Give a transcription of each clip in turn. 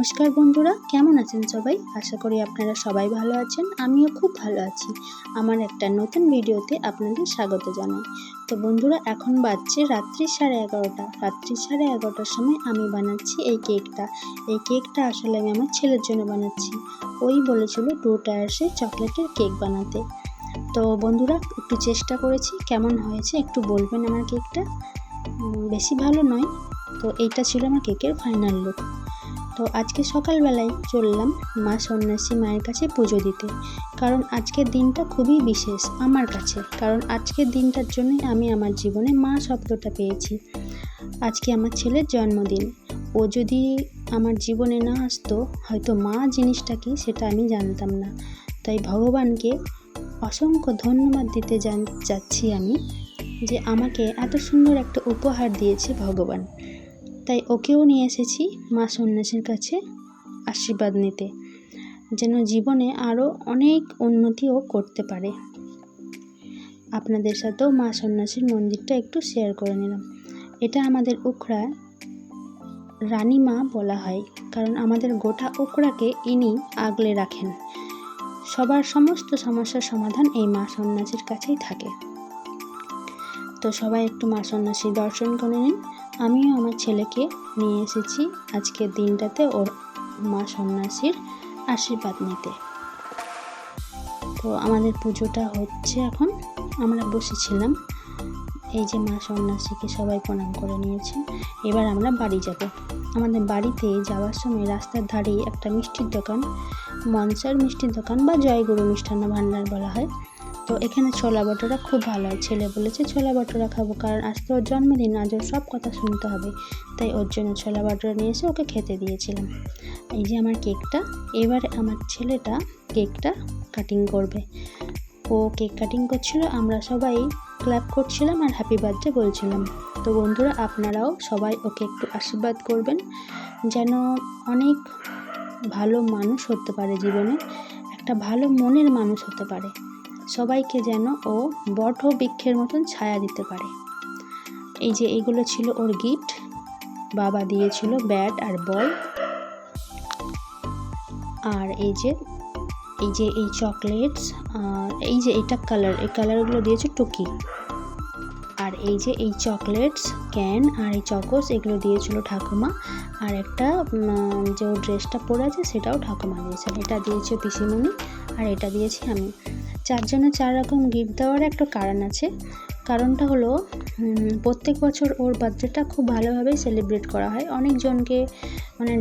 নমস্কার বন্ধুরা, কেমন আছেন সবাই? আশা করি আপনারা সবাই ভালো আছেন। আমিও খুব ভালো আছি। আমার একটা নতুন ভিডিওতে আপনাদের স্বাগত জানাই। তো বন্ধুরা, এখন বাজছে রাত্রি 11:30। রাত্রি 11:30টার সময় আমি বানাচ্ছি এই কেকটা। এই কেকটা আসলে আমি আমার ছেলের জন্য বানাচ্ছি। ওই বলেছিল 2 টায়ার্সের চকলেটের কেক বানাতে। তো বন্ধুরা, একটু চেষ্টা করেছি, কেমন হয়েছে একটু বলবেন আমার কেকটা। বেশি ভালো নয়। তো এইটা ছিল আমার কেকের ফাইনাল লুক। তো আজকে সকালবেলায় চললাম মা সন্ন্যাসী মায়ের কাছে পুজো দিতে, কারণ আজকের দিনটা খুবই বিশেষ আমার কাছে। কারণ আজকের দিনটার জন্যই আমি আমার জীবনে মা শব্দটা পেয়েছি। আজকে আমার ছেলের জন্মদিন। ও যদি আমার জীবনে না আসতো, হয়তো মা জিনিসটা কি সেটা আমি জানতাম না। তাই ভগবানকে অসংখ্য ধন্যবাদ দিতে যাচ্ছি আমি, যে আমাকে এত সুন্দর একটা উপহার দিয়েছে ভগবান। তাই ওকেও নিয়ে এসেছি মা সন্ন্যাসীর কাছে আশীর্বাদ নিতে, যেন জীবনে আরও অনেক উন্নতিও করতে পারে। আপনাদের সাথেও মা সন্ন্যাসীর মন্দিরটা একটু শেয়ার করে নিলাম। এটা আমাদের উখড়ায় রানী মা বলা হয়, কারণ আমাদের গোটা উখড়াকে ইনি আগলে রাখেন। সবার সমস্ত সমস্যার সমাধান এই মা সন্ন্যাসীর কাছেই থাকে। তো সবাই একটু মা সন্ন্যাসীর দর্শন করে নিন। আমিও আমার ছেলেকে নিয়ে এসেছি আজকের দিনটাতে ওর মা সন্ন্যাসীর আশীর্বাদ নিতে। তো আমাদের পুজোটা হচ্ছে এখন। আমরা বসেছিলাম, এই যে মা সন্ন্যাসীকে সবাই প্রণাম করে নিয়েছেন। এবার আমরা বাড়ি যাব। আমাদের বাড়িতে যাওয়ার সময় রাস্তার ধারেই একটা মিষ্টির দোকান, মনসার মিষ্টির দোকান বা জয়গুরু মিষ্টান্ন ভাণ্ডার বলা হয়। তো এখানে ছোলা বটোরা খুব ভালো হয়। ছেলে বলেছে ছোলা বটোরা খাবো, কারণ আজ তো ওর জন্মদিন, আজ ওর সব কথা শুনতে হবে। তাই ওর জন্য ছোলা বটোরা নিয়ে এসে ওকে খেতে দিয়েছিলাম। এই যে আমার কেকটা। এবার আমার ছেলেটা কেকটা কাটিং করবে। ও কেক কাটিং করছিল, আমরা সবাই ক্ল্যাপ করছিলাম আর হ্যাপি বার্থডে বলছিলাম। তো বন্ধুরা, আপনারাও সবাই ওকে একটু আশীর্বাদ করবেন, যেন অনেক ভালো মানুষ হতে পারে জীবনে, একটা ভালো মনের মানুষ হতে পারে। সবাইকে যেন ও বট বৃক্ষের মতন ছায়া দিতে পারে। এই যে এইগুলো ছিল ওর গিফট। বাবা দিয়েছিল ব্যাট আর বল। আর এই যে এই চকলেটস, আর এই যে এটা কালার, এই কালারগুলো দিয়েছে টুকি। আর এই যে এই চকলেটস ক্যান আর এই চকোস, এগুলো দিয়েছিল ঠাকুমা। আর একটা যে ও ড্রেসটা পরে আছে সেটাও ঠাকুমা দিয়েছে। এটা দিয়েছে পিসিমণি, আর এটা দিয়েছি আমি। 4 জনে 4 রকম গিফট দেওয়ার একটা কারণ আছে। কারণটা হলো, প্রত্যেক বছর ওর বার্থডেটা খুব ভালোভাবে সেলিব্রেট করা হয়, অনেকজনকে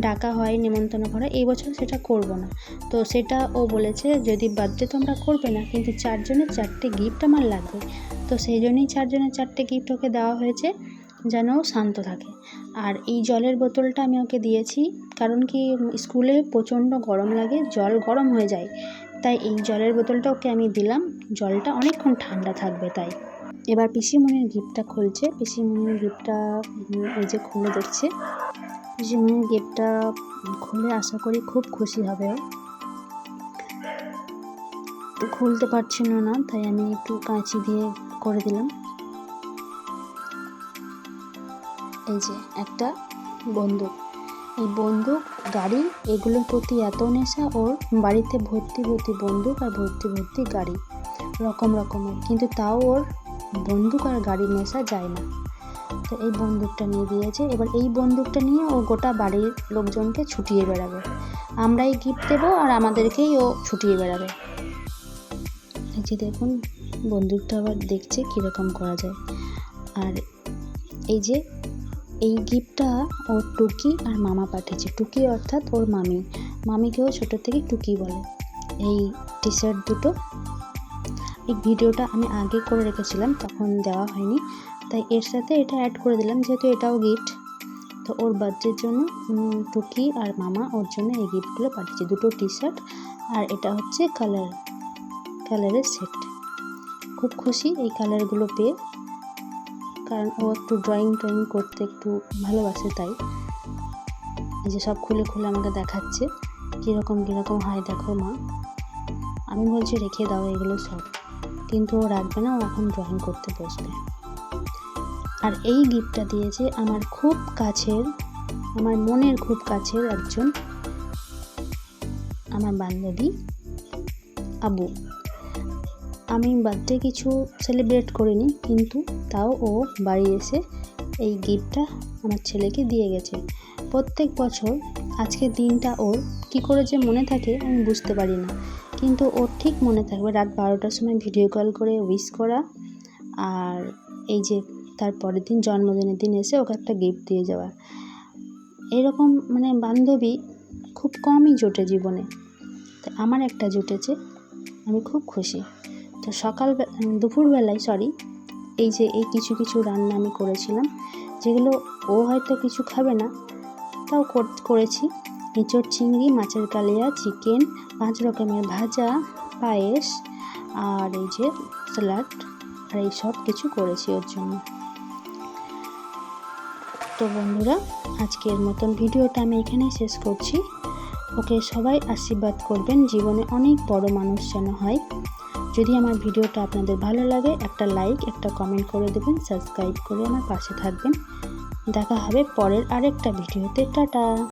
ডাকা হয়, নেমন্তন্ন করা। এই বছর সেটা করব না। তো সেটা ও বলেছে, যদি বার্থডে তোমরা করবে না, কিন্তু 4 জনের 4টে গিফট আমার লাগবে। তো সেই জন্যই 4 জনের 4টে গিফট ওকে দেওয়া হয়েছে, যেন ও শান্ত থাকে। আর এই জলের বোতলটা আমি ওকে দিয়েছি, কারণ কি স্কুলে প্রচণ্ড গরম লাগে, জল গরম হয়ে যায়। তাই এই জলের বোতলটা ওকে আমি দিলাম, জলটা অনেকক্ষণ ঠান্ডা থাকবে তাই। এবার পিসিমণির গিফটটা খুলছে। পিসিমণির গিফটটা এই যে খুলে দেখছে। পিসিমণির গিফটটা খুলে আশা করি খুব খুশি হবে। তো খুলতে পারছিল না, তাই আমি একটু কাঁচি দিয়ে করে দিলাম। এই যে একটা বন্দুক, এই বন্দুক, গাড়ি, এগুলোর প্রতি এত নেশা ওর। বাড়িতে ভর্তি ভর্তি বন্দুক আর ভর্তি ভর্তি গাড়ি, রকম রকমের, কিন্তু তাও ওর বন্দুক আর গাড়ির নেশা যায় না। তো এই বন্দুকটা নিয়ে দিয়েছে। এবার এই বন্দুকটা নিয়ে ও গোটা বাড়ির লোকজনকে ছুটিয়ে বেড়াবে। আমরাই গিফট দেবো আর আমাদেরকেই ও ছুটিয়ে বেড়াবে। এই যে দেখুন, বন্দুকটা আবার দেখছে কীরকম করা যায়। আর এই যে এই গিফটটা ওর টুকি আর মামা পাঠিয়েছে। টুকি অর্থাৎ ওর মামি। মামিকেও ছোটো থেকে টুকি বলে। এই টি শার্ট দুটো, এই ভিডিওটা আমি আগে করে রেখেছিলাম, তখন দেওয়া হয়নি, তাই এর সাথে এটা অ্যাড করে দিলাম, যেহেতু এটাও গিফট। তো ওর বার্থডের জন্য টুকি আর মামা ওর জন্য এই গিফটগুলো পাঠিয়েছে, দুটো টি শার্ট, আর এটা হচ্ছে কালারের সেট। খুব খুশি এই কালারগুলো পেয়ে, কারণ ও একটু ড্রয়িং করতে একটু ভালোবাসে। তাই এই যে সব খুলে খুলে আমাকে দেখাচ্ছে কীরকম হয়, দেখো মা। আমি বলছি রেখে দাও এগুলো সব, কিন্তু ও রাখবে না, ও এখন ড্রয়িং করতে বসবে। আর এই গিফটটা দিয়েছে আমার খুব কাছের, আমার মনের খুব কাছের একজন আমার বান্ধবী আবু। আমি বার্থডে কিছু সেলিব্রেট করিনি, কিন্তু তাও ও বাড়ি এসে এই গিফটটা আমার ছেলেকে দিয়ে গেছে। প্রত্যেক বছর আজকের দিনটা ওর কী করে যে মনে থাকে আমি বুঝতে পারি না, কিন্তু ওর ঠিক মনে থাকবে রাত 12টার সময় ভিডিও কল করে উইশ করা, আর এই যে তার পরের দিন জন্মদিনের দিন এসে ওকে একটা গিফট দিয়ে যাওয়া। এরকম বান্ধবী খুব কমই জোটে জীবনে, তো আমার একটা জুটেছে, আমি খুব খুশি। তো দুপুরবেলায় এই যে এই কিছু রান্না আমি করেছিলাম, যেগুলো ও হয়তো কিছু খাবে না, তাও করেছি। এঁচোড় চিংড়ি, মাছের কালিয়া, চিকেন, 5 রকমের ভাজা, পায়েস, আর এই যে স্যালাড, আর এই সব কিছু করেছি ওর জন্য। তো বন্ধুরা, আজকের মতন ভিডিওটা আমি এখানেই শেষ করছি। ওকে সবাই আশীর্বাদ করবেন, জীবনে অনেক বড় মানুষ যেন হয়। যদি আমার ভিডিওটা আপনাদের ভালো লাগে, একটা লাইক, একটা কমেন্ট করে দেবেন, সাবস্ক্রাইব করে আমার পাশে থাকবেন। দেখা হবে পরের আরেকটা ভিডিওতে। টাটা।